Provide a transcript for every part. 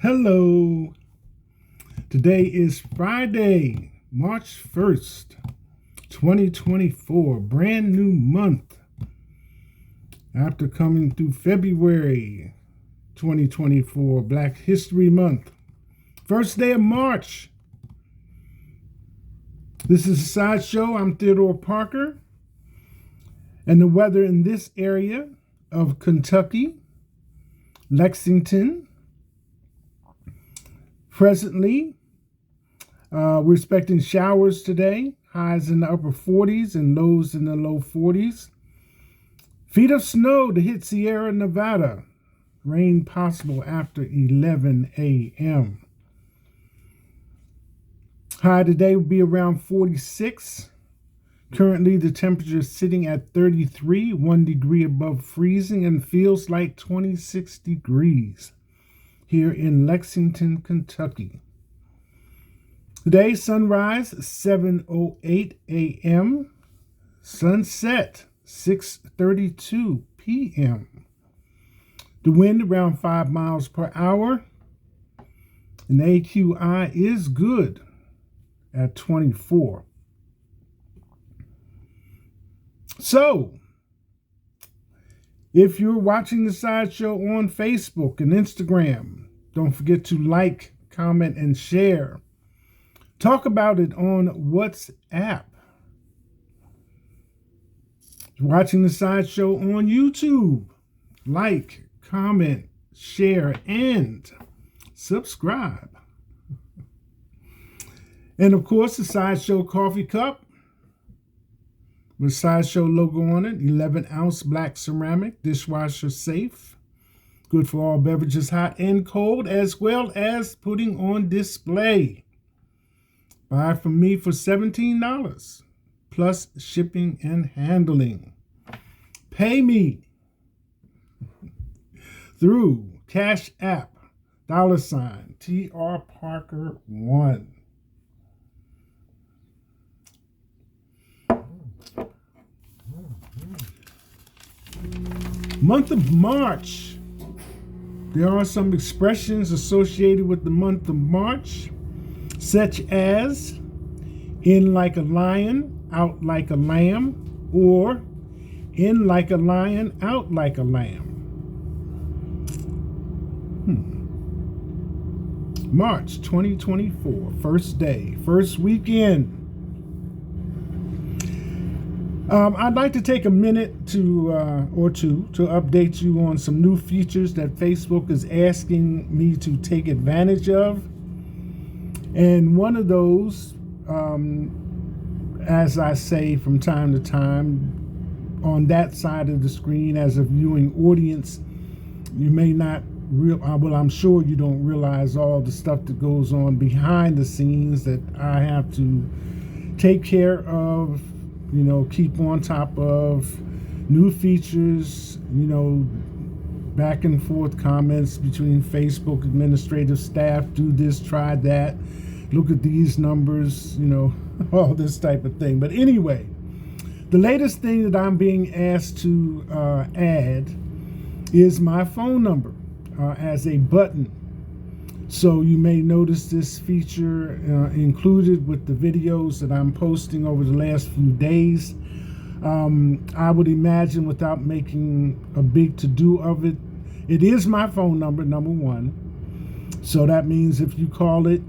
Hello. Today is Friday, March 1st, 2024. Brand new month. After coming through February 2024, Black History Month. First day of March. This is a sideshow. I'm Theodore Parker. And the weather in this area of Kentucky, Lexington. Presently, we're expecting showers today, highs in the upper 40s and lows in the low 40s. Feet of snow to hit Sierra Nevada. Rain possible after 11 a.m. High today will be around 46. Currently, the temperature is sitting at 33, 1 degree above freezing, and feels like 26 degrees here in Lexington, Kentucky. Today, sunrise 7:08 a.m., sunset 6:32 p.m. The wind around 5 miles per hour, and the AQI is good at 24. So, if you're watching the sideshow on Facebook and Instagram, don't forget to like, comment, and share. Talk about it on WhatsApp. If you're watching the sideshow on YouTube, like, comment, share, and subscribe. And of course, the sideshow coffee cup with sideshow logo on it, 11-ounce black ceramic, dishwasher safe, good for all beverages, hot and cold, as well as putting on display. Buy from me for $17, plus shipping and handling. Pay me through Cash App, $ TR Parker 1. Month of March. There are some expressions associated with the month of March, such as in like a lion, out like a lamb, or in like a lion, out like a lamb. March 2024, first day, first weekend. I'd like to take a minute or two to update you on some new features that Facebook is asking me to take advantage of. And one of those, as I say from time to time, on that side of the screen as a viewing audience, you may not I'm sure you don't realize all the stuff that goes on behind the scenes that I have to take care of, keep on top of new features, back and forth comments between Facebook administrative staff, do this, try that, look at these numbers, all this type of thing. But anyway, the latest thing that I'm being asked to add is my phone number as a button. So you may notice this feature included with the videos that I'm posting over the last few days. I would imagine, without making a big to-do of it, it is my phone number, number one. So that means if you call it,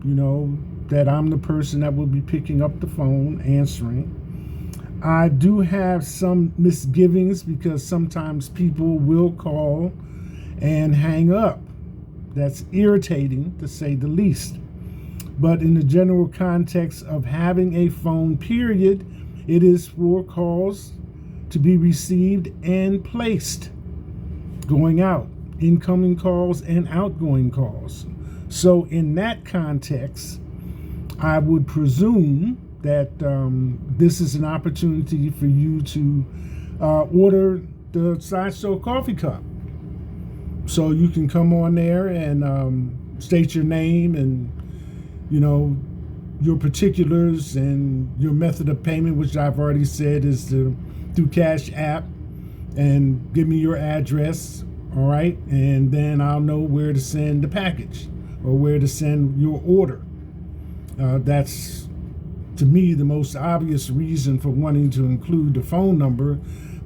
that I'm the person that will be picking up the phone, answering. I do have some misgivings because sometimes people will call and hang up. That's irritating, to say the least. But in the general context of having a phone, period, it is for calls to be received and placed, going out, incoming calls and outgoing calls. So in that context, I would presume that this is an opportunity for you to order the Sideshow Coffee Cup. So you can come on there and state your name and, your particulars and your method of payment, which I've already said is through Cash App, and give me your address All right. And then I'll know where to send the package or where to send your order. That's, to me, the most obvious reason for wanting to include the phone number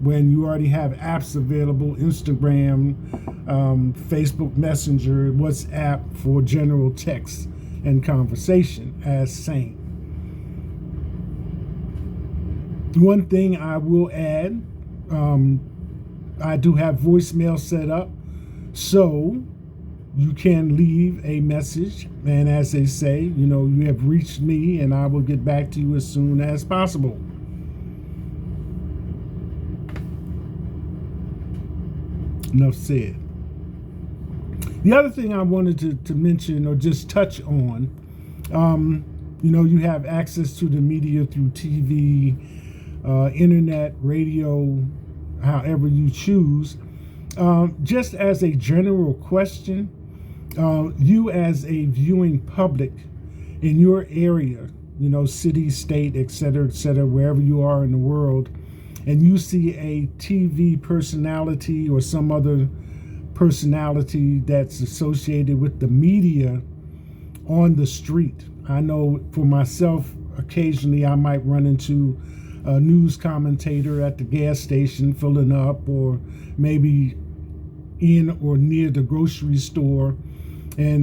when you already have apps available: Instagram, Facebook Messenger, WhatsApp for general text and conversation as same. One thing I will add, I do have voicemail set up, so you can leave a message, and as they say, you have reached me, and I will get back to you as soon as possible. Enough said. The other thing I wanted to mention or just touch on, you have access to the media through TV, internet, radio, however you choose. Just as a general question, you as a viewing public in your area, city, state, et cetera, wherever you are in the world, and you see a TV personality or some other personality that's associated with the media on the street. I know for myself, occasionally I might run into a news commentator at the gas station filling up, or maybe in or near the grocery store, and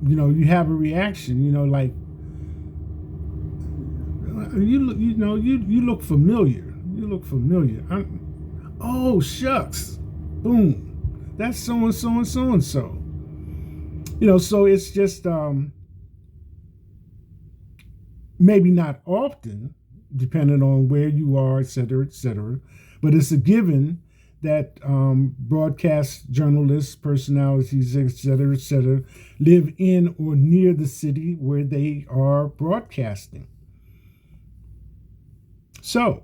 you have a reaction, like, you look familiar. You look familiar. Oh, shucks. Boom. That's so-and-so and so-and-so. So it's just maybe not often, depending on where you are, et cetera, but it's a given that broadcast journalists, personalities, et cetera, live in or near the city where they are broadcasting. So,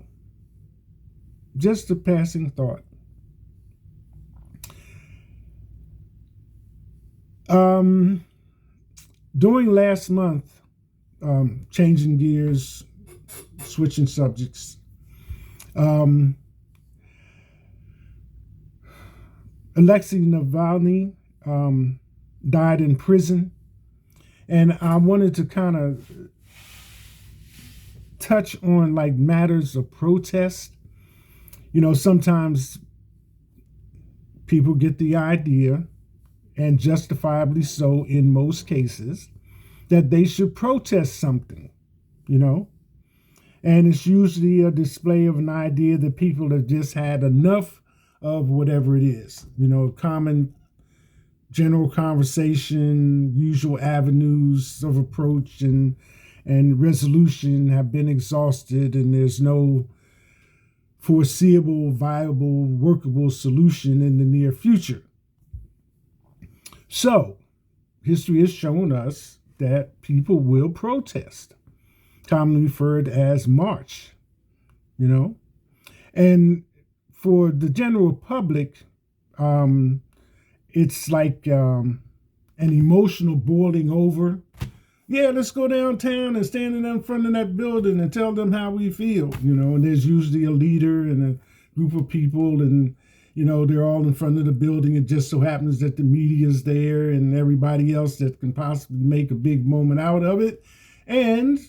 just a passing thought. During last month, changing gears, switching subjects, Alexei Navalny died in prison, and I wanted to kind of touch on like matters of protest. Sometimes people get the idea, and justifiably so in most cases, that they should protest something, and it's usually a display of an idea that people have just had enough of whatever it is, common general conversation, usual avenues of approach and resolution have been exhausted, and there's no foreseeable, viable, workable solution in the near future. So, history has shown us that people will protest, commonly referred as march, and for the general public, it's like an emotional boiling over. Yeah, let's go downtown and stand in front of that building and tell them how we feel, and there's usually a leader and a group of people, and, they're all in front of the building. It just so happens that the media's there and everybody else that can possibly make a big moment out of it. And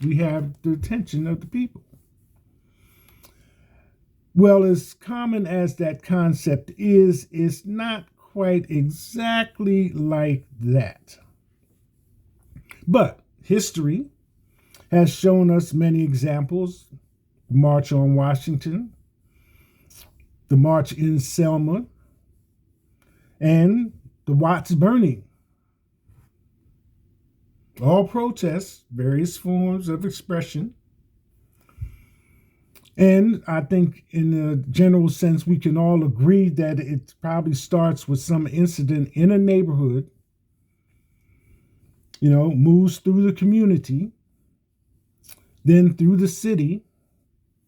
we have the attention of the people. Well, as common as that concept is, it's not quite exactly like that. But history has shown us many examples. The March on Washington, the March in Selma, and the Watts burning. All protests, various forms of expression. And I think in a general sense, we can all agree that it probably starts with some incident in a neighborhood, moves through the community, then through the city,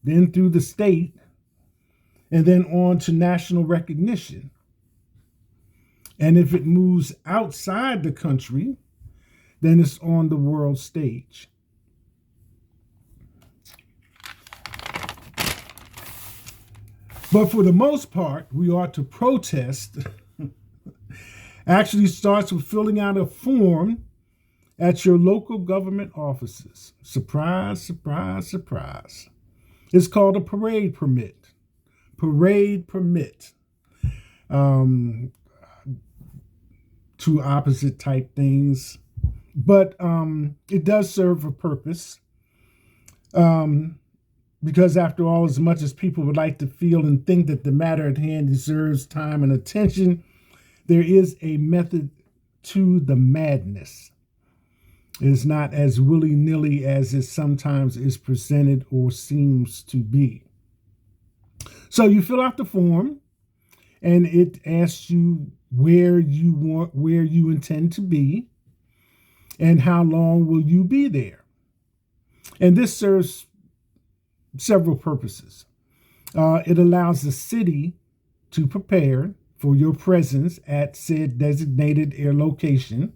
then through the state, and then on to national recognition. And if it moves outside the country, then it's on the world stage. But for the most part, we ought to protest. Actually starts with filling out a form at your local government offices. Surprise, surprise, surprise. It's called a parade permit. Parade permit. Two opposite type things. But it does serve a purpose. Because after all, as much as people would like to feel and think that the matter at hand deserves time and attention, there is a method to the madness. It is not as willy-nilly as it sometimes is presented or seems to be. So you fill out the form, and it asks you where you intend to be, and how long will you be there. And this serves several purposes. It allows the city to prepare for your presence at said designated air location,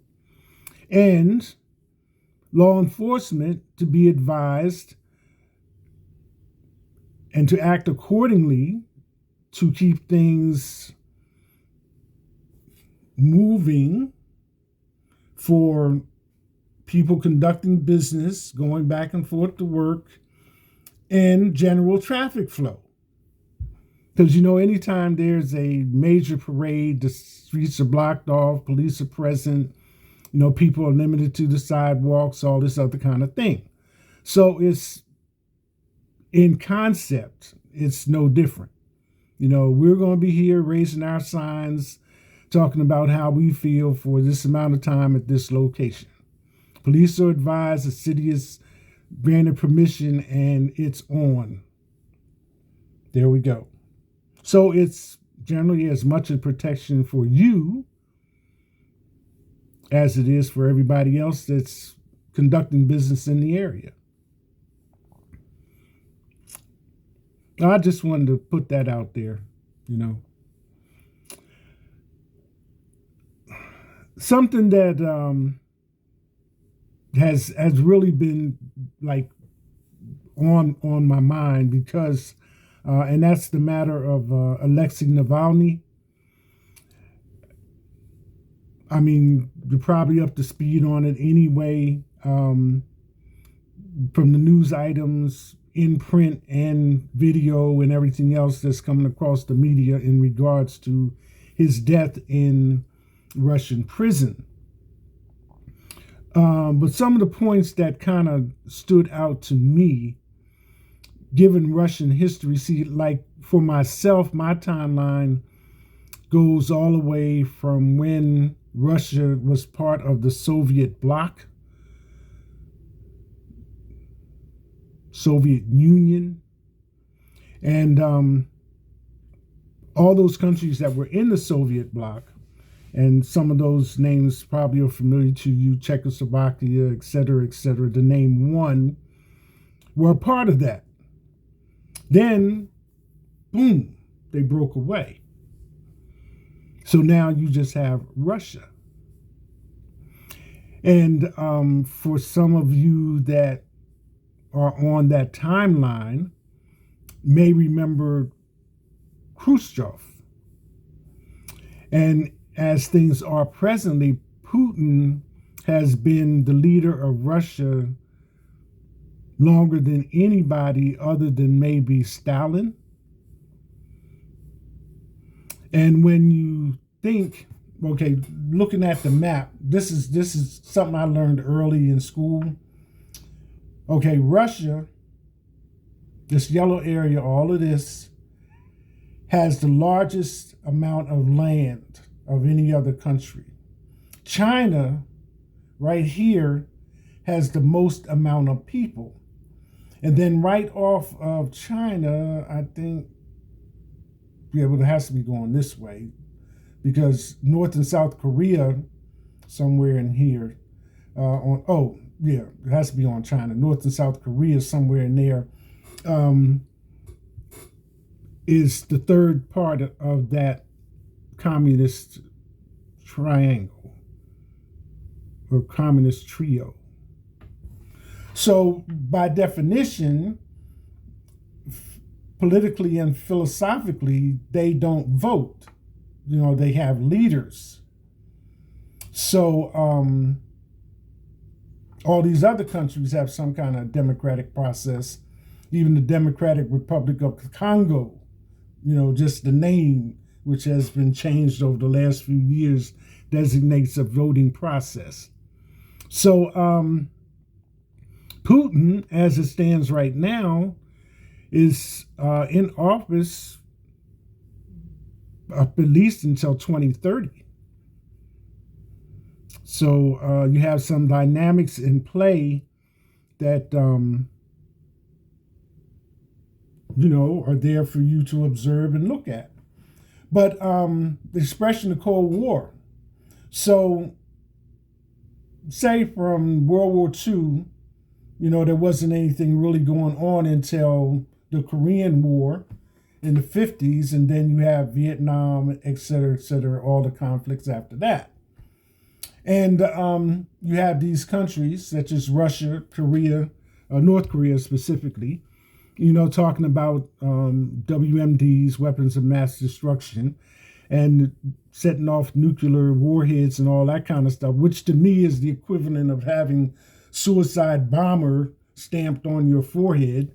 and law enforcement to be advised and to act accordingly to keep things moving for people conducting business, going back and forth to work, and general traffic flow. Because, anytime there's a major parade, the streets are blocked off, police are present, people are limited to the sidewalks, all this other kind of thing. So it's, in concept, it's no different. We're going to be here raising our signs, talking about how we feel for this amount of time at this location. Police are advised, the city is granted permission, and it's on. There we go. So it's generally as much a protection for you as it is for everybody else that's conducting business in the area. I just wanted to put that out there, Something that has really been like on my mind because and that's the matter of Alexei Navalny. I mean, you're probably up to speed on it anyway, from the news items in print and video and everything else that's coming across the media in regards to his death in Russian prison. But some of the points that kind of stood out to me, given Russian history, see, like for myself, my timeline goes all the way from when Russia was part of the Soviet bloc, Soviet Union, and all those countries that were in the Soviet bloc. And some of those names probably are familiar to you, Czechoslovakia, et cetera, to name one, were a part of that. Then, boom, they broke away. So now you just have Russia. And for some of you that are on that timeline, may remember Khrushchev. And as things are presently, Putin has been the leader of Russia longer than anybody other than maybe Stalin. And when you think, okay, looking at the map, this is something I learned early in school. Okay, Russia, this yellow area, all of this, has the largest amount of land of any other country. China, right here, has the most amount of people. And then right off of China, I think, it has to be going this way, because North and South Korea, somewhere in here, it has to be on China. North and South Korea, somewhere in there, is the third part of that communist triangle or communist trio. So by definition, politically and philosophically, they don't vote. They have leaders. So all these other countries have some kind of democratic process. Even the Democratic Republic of the Congo, just the name, which has been changed over the last few years, designates a voting process. So Putin, as it stands right now, is in office up at least until 2030. So you have some dynamics in play that, are there for you to observe and look at. But the expression of Cold War. So say from World War II, there wasn't anything really going on until the Korean War in the 50s, and then you have Vietnam, et cetera, all the conflicts after that. And you have these countries such as Russia, Korea, North Korea specifically, talking about WMDs, weapons of mass destruction, and setting off nuclear warheads and all that kind of stuff, which to me is the equivalent of having suicide bomber stamped on your forehead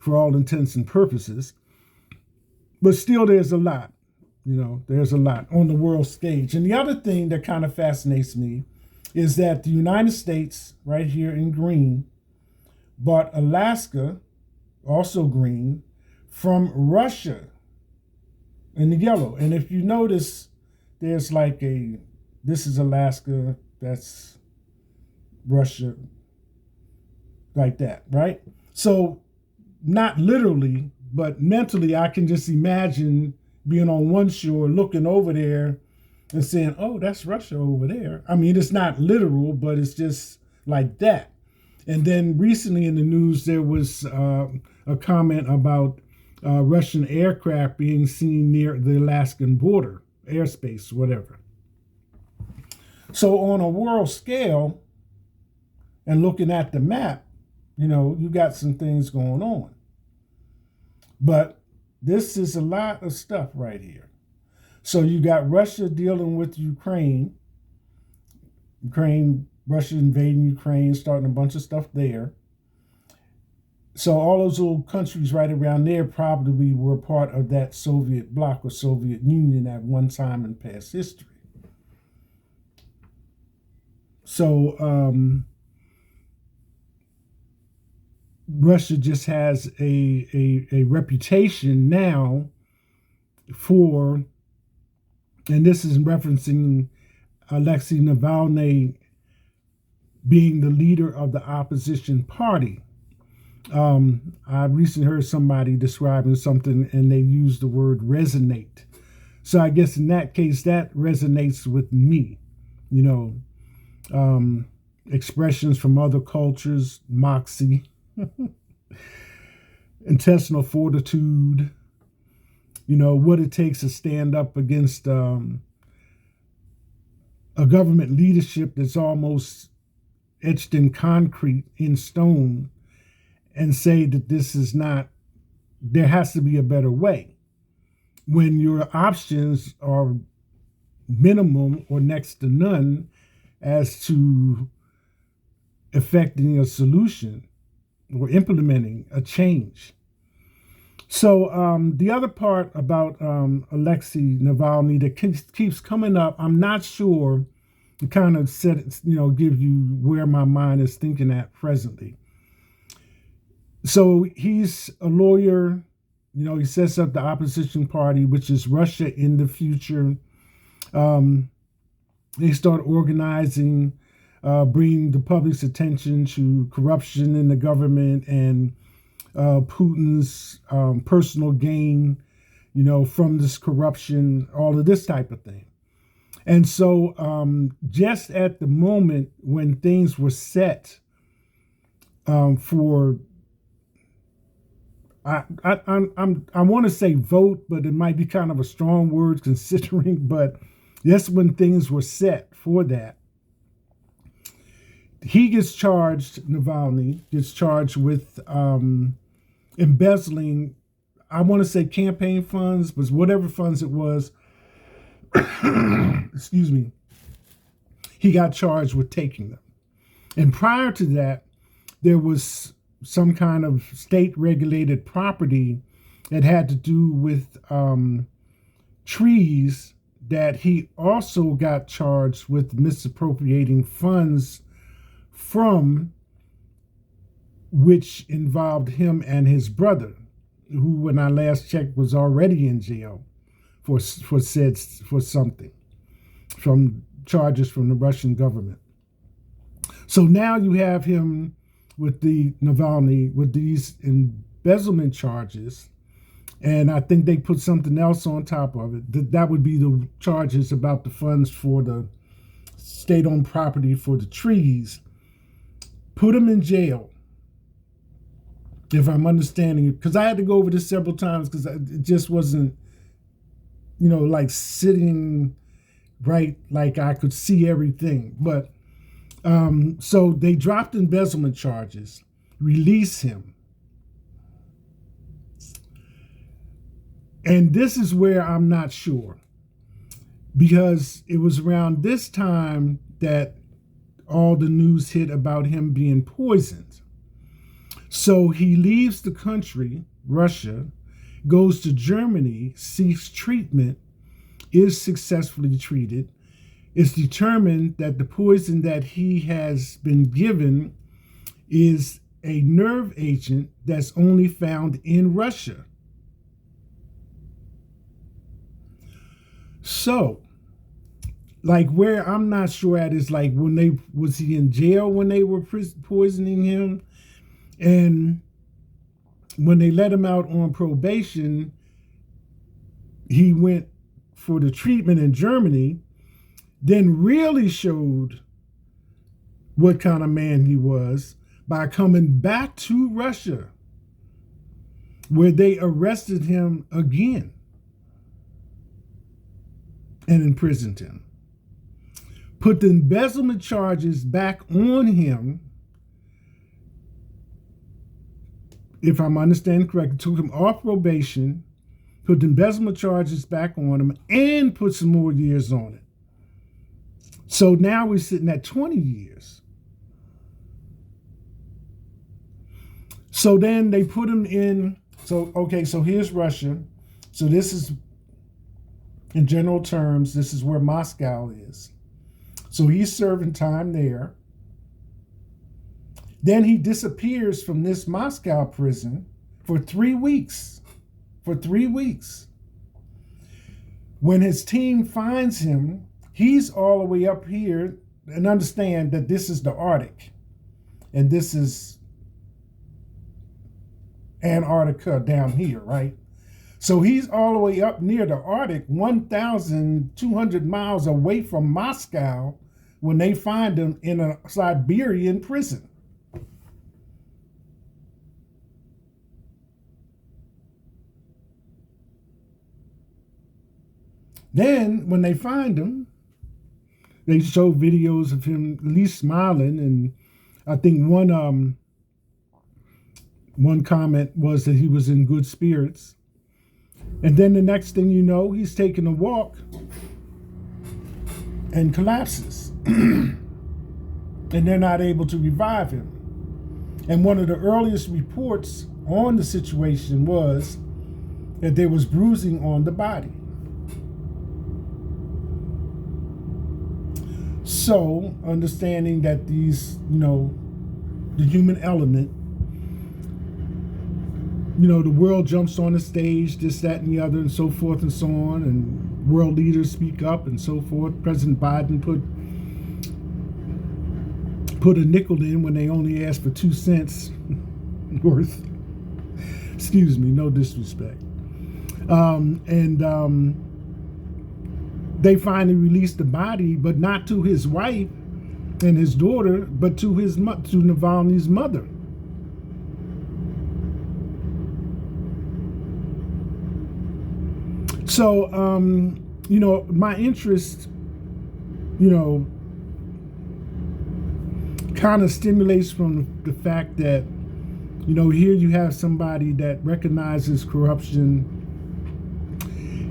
for all intents and purposes. But still, there's a lot. There's a lot on the world stage. And the other thing that kind of fascinates me is that the United States, right here in green, bought Alaska, also green, from Russia in the yellow. And if you notice, there's this is Alaska, that's Russia, like that, right? So not literally, but mentally, I can just imagine being on one shore, looking over there and saying, oh, that's Russia over there. I mean, it's not literal, but it's just like that. And then recently in the news, there was a comment about Russian aircraft being seen near the Alaskan border, airspace, whatever. So on a world scale, and looking at the map, you got some things going on. But this is a lot of stuff right here. So you got Russia dealing with Ukraine, Russia invading Ukraine, starting a bunch of stuff there. So all those little countries right around there probably were part of that Soviet bloc or Soviet Union at one time in past history. So Russia just has a reputation now for, and this is referencing Alexei Navalny being the leader of the opposition party. I recently heard somebody describing something and they used the word resonate. So I guess in that case, that resonates with me, expressions from other cultures, moxie, intestinal fortitude, what it takes to stand up against a government leadership that's almost etched in concrete, in stone, and say that this is not, there has to be a better way, when your options are minimum or next to none as to effecting a solution or implementing a change. So the other part about Alexei Navalny that keeps coming up, I'm not sure, to kind of give you where my mind is thinking at presently. So he's a lawyer, he sets up the opposition party, which is Russia in the future. They start organizing, bringing the public's attention to corruption in the government and Putin's personal gain, from this corruption, all of this type of thing. And so just at the moment when things were set for, I want to say vote, but it might be kind of a strong word considering, but that's when things were set for that. He gets charged, Navalny gets charged with embezzling I want to say campaign funds, but whatever funds it was, excuse me, he got charged with taking them. And prior to that, there was some kind of state regulated property that had to do with trees that he also got charged with misappropriating funds from, which involved him and his brother, who, when I last checked, was already in jail for something, from charges from the Russian government. So now you have him with the Navalny with these embezzlement charges, and I think they put something else on top of it. That would be the charges about the funds for the state-owned property for the trees. Put him in jail, if I'm understanding it, because I had to go over this several times because it just wasn't, like sitting right, like I could see everything. But so they dropped embezzlement charges, release him. And this is where I'm not sure, because it was around this time that all the news hit about him being poisoned. So he leaves the country, Russia, goes to Germany, seeks treatment, is successfully treated. It's determined that the poison that he has been given is a nerve agent that's only found in Russia. So, like, where I'm not sure at is like was he in jail when they were poisoning him? And when they let him out on probation, he went for the treatment in Germany, then really showed what kind of man he was by coming back to Russia, where they arrested him again and imprisoned him. Put the embezzlement charges back on him, if I'm understanding correctly, took him off probation, put the embezzlement charges back on him, and put some more years on it. So now we're sitting at 20 years. So then they put him in, so here's Russia. So this is, in general terms, this is where Moscow is. So he's serving time there. Then he disappears from this Moscow prison for 3 weeks. For 3 weeks. When his team finds him, he's all the way up here, and understand that this is the Arctic. And this is Antarctica down here, right? So he's all the way up near the Arctic, 1,200 miles away from Moscow, when they find him in a Siberian prison. Then, when they find him, they show videos of him at least smiling, and I think one comment was that he was in good spirits. And then the next thing you know, he's taking a walk and collapses. And they're not able to revive him. And one of the earliest reports on the situation was that there was bruising on the body. So, understanding that these, the human element, the world jumps on the stage, this, that, and the other, and so forth and so on, and world leaders speak up and so forth. President Biden put a nickel in when they only asked for 2 cents worth. Excuse me, no disrespect. They finally released the body, but not to his wife and his daughter, but to Navalny's mother. So, my interest, kind of stimulates from the fact that You know, here you have somebody that recognizes corruption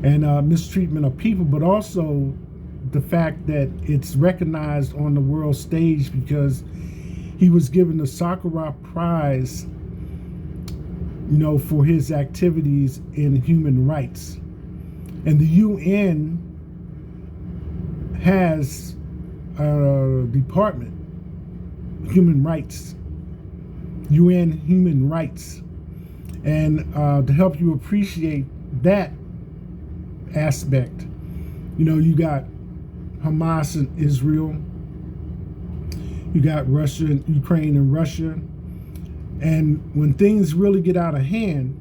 and mistreatment of people, but also the fact that it's recognized on the world stage because he was given the Sakharov Prize, you know, for his activities in human rights. And the UN has a department, human rights, UN human rights. And to help you appreciate that aspect, you know, you got Hamas and Israel, you got Russia and Ukraine and Russia. And when things really get out of hand,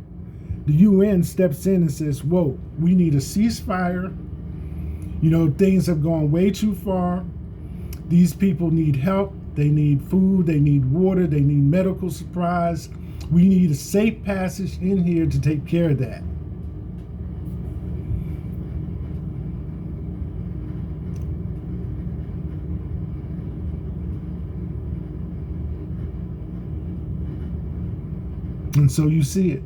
the UN steps in and says, whoa, we need a ceasefire. You know, things have gone way too far. These people need help. They need food. They need water. They need medical supplies. We need a safe passage in here to take care of that. And so you see it.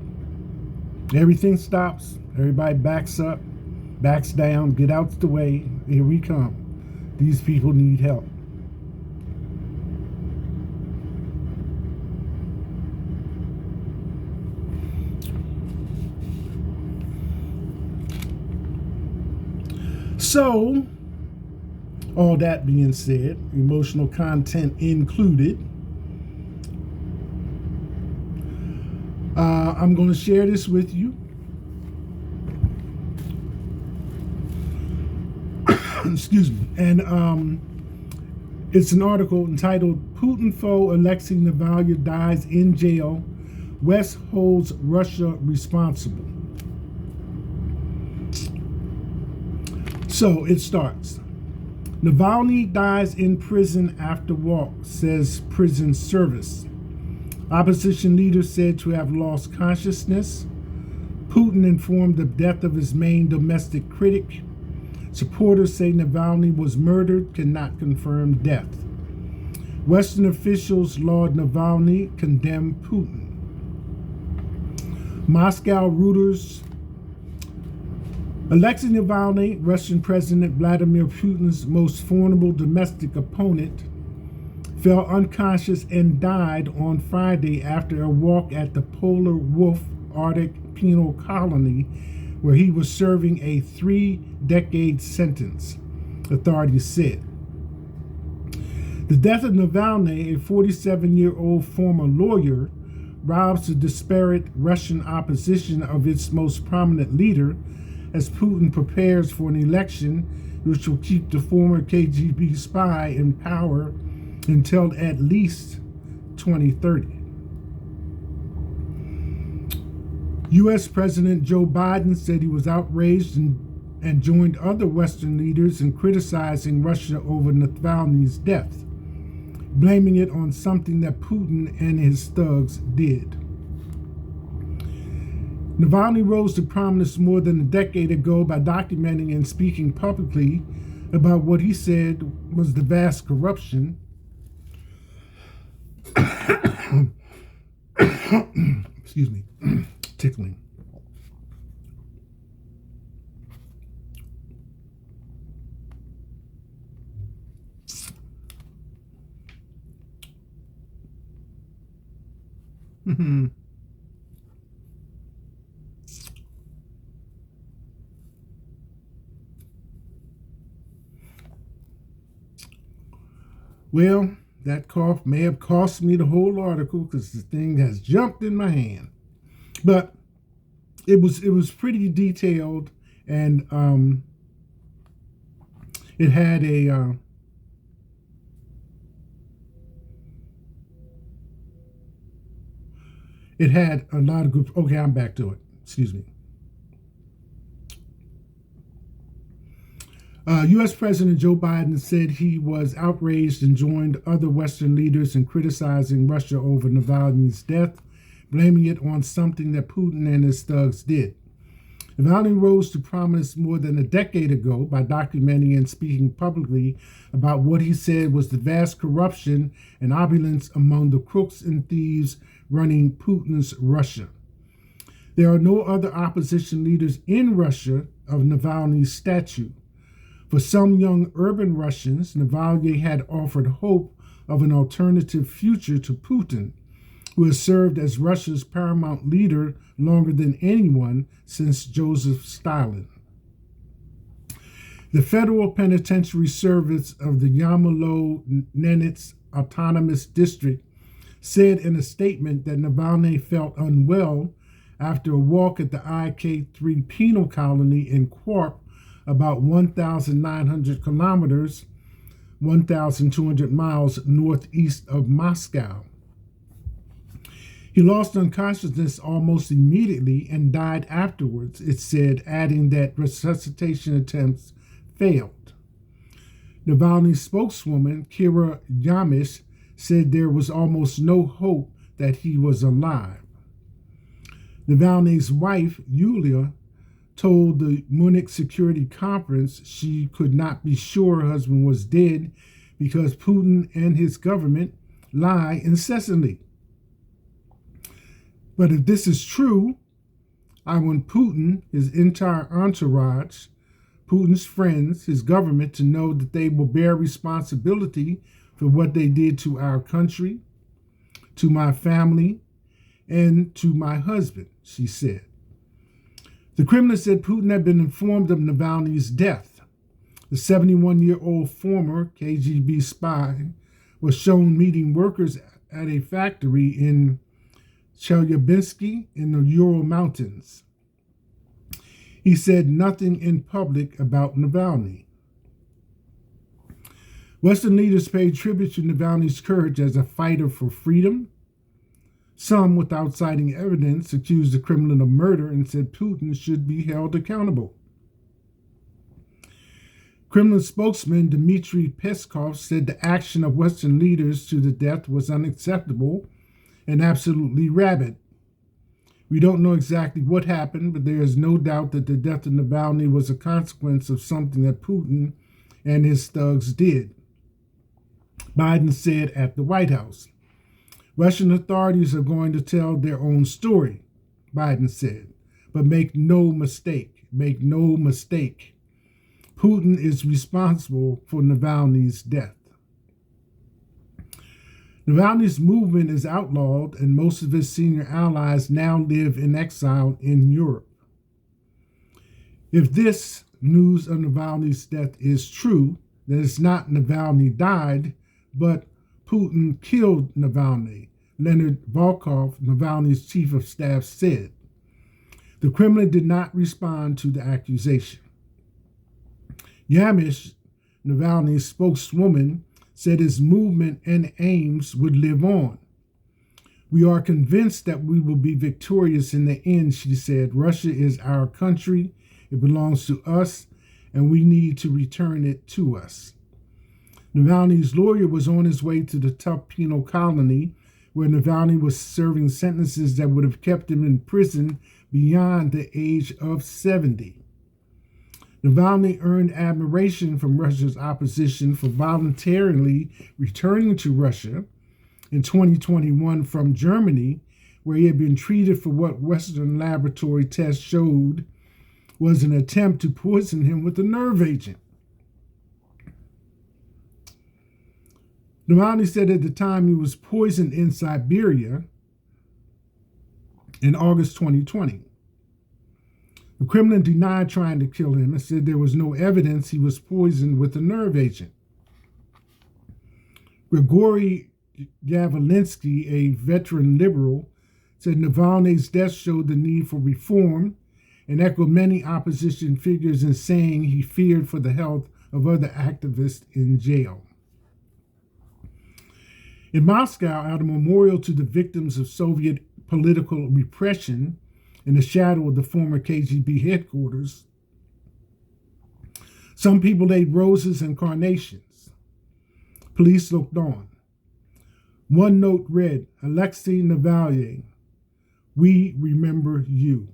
Everything stops. Everybody backs up, backs down, get out the way. Here we come. These people need help. So, all that being said, emotional content included, I'm going to share this with you. Excuse me. And it's an article entitled Putin foe Alexei Navalny dies in jail. West holds Russia responsible. So it starts. Navalny dies in prison after walk, says prison service. Opposition leaders said to have lost consciousness. Putin informed the death of his main domestic critic. Supporters say Navalny was murdered, cannot confirm death. Western officials laud Navalny, condemn Putin. Moscow Reuters. Alexei Navalny, Russian President Vladimir Putin's most formidable domestic opponent, fell unconscious and died on Friday after a walk at the Polar Wolf Arctic penal colony where he was serving a 3-decade sentence, authorities said. The death of Navalny, a 47-year-old former lawyer, robs the disparate Russian opposition of its most prominent leader as Putin prepares for an election which will keep the former KGB spy in power until at least 2030. U.S. President Joe Biden said he was outraged and joined other Western leaders in criticizing Russia over Navalny's death, blaming it on something that Putin and his thugs did. Navalny rose to prominence more than a decade ago by documenting and speaking publicly about what he said was the vast corruption excuse me, tickling. Well, that cough may have cost me the whole article because the thing has jumped in my hand. But it was pretty detailed, and it had a lot of good. Okay, I'm back to it. Excuse me. U.S. President Joe Biden said he was outraged and joined other Western leaders in criticizing Russia over Navalny's death, blaming it on something that Putin and his thugs did. Navalny rose to prominence more than a decade ago by documenting and speaking publicly about what he said was the vast corruption and opulence among the crooks and thieves running Putin's Russia. There are no other opposition leaders in Russia of Navalny's stature. For some young urban Russians, Navalny had offered hope of an alternative future to Putin, who has served as Russia's paramount leader longer than anyone since Joseph Stalin. The Federal Penitentiary Service of the Yamalo-Nenets Autonomous District said in a statement that Navalny felt unwell after a walk at the IK3 penal colony in Korp, about 1,900 kilometers, 1,200 miles northeast of Moscow. He lost unconsciousness almost immediately and died afterwards, it said, adding that resuscitation attempts failed. Navalny's spokeswoman, Kira Yarmysh, said there was almost no hope that he was alive. Navalny's wife, Yulia, told the Munich Security Conference she could not be sure her husband was dead because Putin and his government lie incessantly. But if this is true, I want Putin, his entire entourage, Putin's friends, his government, to know that they will bear responsibility for what they did to our country, to my family, and to my husband, she said. The Kremlin said Putin had been informed of Navalny's death. The 71-year-old former KGB spy was shown meeting workers at a factory in Chelyabinsk in the Ural Mountains. He said nothing in public about Navalny. Western leaders paid tribute to Navalny's courage as a fighter for freedom. Some, without citing evidence, accused the Kremlin of murder and said Putin should be held accountable. Kremlin spokesman Dmitry Peskov said the action of Western leaders to the death was unacceptable and absolutely rabid. We don't know exactly what happened, but there is no doubt that the death of Navalny was a consequence of something that Putin and his thugs did, Biden said at the White House. Russian authorities are going to tell their own story, Biden said. But make no mistake, Putin is responsible for Navalny's death. Navalny's movement is outlawed, and most of his senior allies now live in exile in Europe. If this news of Navalny's death is true, then it's not Navalny died, but Putin killed Navalny, Leonard Volkov, Navalny's chief of staff, said. The Kremlin did not respond to the accusation. Yarmysh, Navalny's spokeswoman, said his movement and aims would live on. We are convinced that we will be victorious in the end, she said. Russia is our country, it belongs to us, and we need to return it to us. Navalny's lawyer was on his way to the tough penal colony where Navalny was serving sentences that would have kept him in prison beyond the age of 70. Navalny earned admiration from Russia's opposition for voluntarily returning to Russia in 2021 from Germany, where he had been treated for what Western laboratory tests showed was an attempt to poison him with a nerve agent. Navalny said at the time he was poisoned in Siberia in August 2020. The Kremlin denied trying to kill him and said there was no evidence he was poisoned with a nerve agent. Grigory Yavlinsky, a veteran liberal, said Navalny's death showed the need for reform and echoed many opposition figures in saying he feared for the health of other activists in jail. In Moscow, at a memorial to the victims of Soviet political repression in the shadow of the former KGB headquarters, some people laid roses and carnations. Police looked on. One note read, Alexei Navalny, we remember you.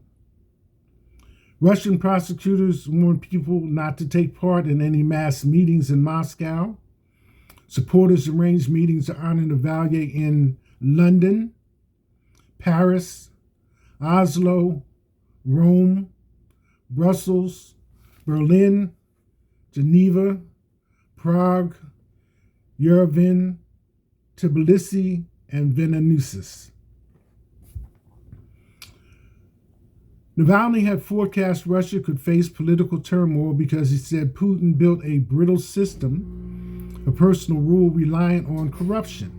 Russian prosecutors warned people not to take part in any mass meetings in Moscow. Supporters arranged meetings to honor Navalny in London, Paris, Oslo, Rome, Brussels, Berlin, Geneva, Prague, Yerevan, Tbilisi, and Vilnius. Navalny had forecast Russia could face political turmoil because he said Putin built a brittle system of personal rule reliant on corruption.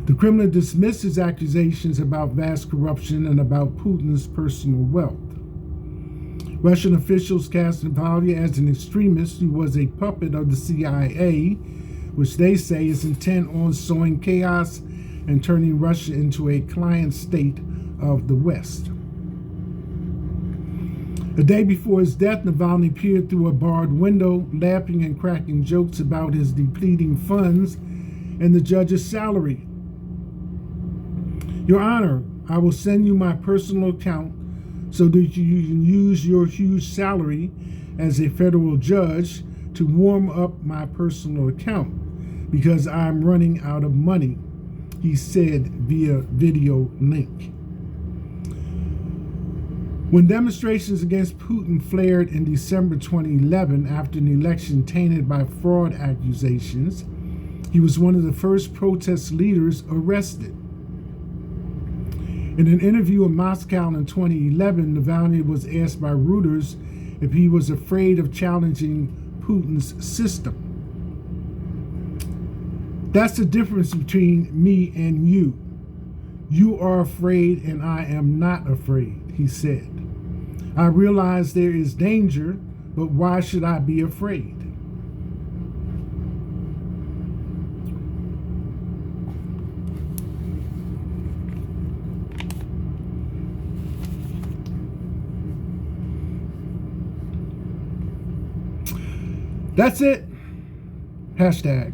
The Kremlin dismissed his accusations about vast corruption and about Putin's personal wealth. Russian officials cast Navalny as an extremist who was a puppet of the CIA, which they say is intent on sowing chaos and turning Russia into a client state of the West. The day before his death, Navalny peered through a barred window, laughing and cracking jokes about his depleting funds and the judge's salary. Your Honor, I will send you my personal account so that you can use your huge salary as a federal judge to warm up my personal account because I'm running out of money, he said via video link. When demonstrations against Putin flared in December 2011 after an election tainted by fraud accusations, he was one of the first protest leaders arrested. In an interview in Moscow in 2011, Navalny was asked by Reuters if he was afraid of challenging Putin's system. That's the difference between me and you. You are afraid and I am not afraid, he said. I realize there is danger, but why should I be afraid? That's it. Hashtag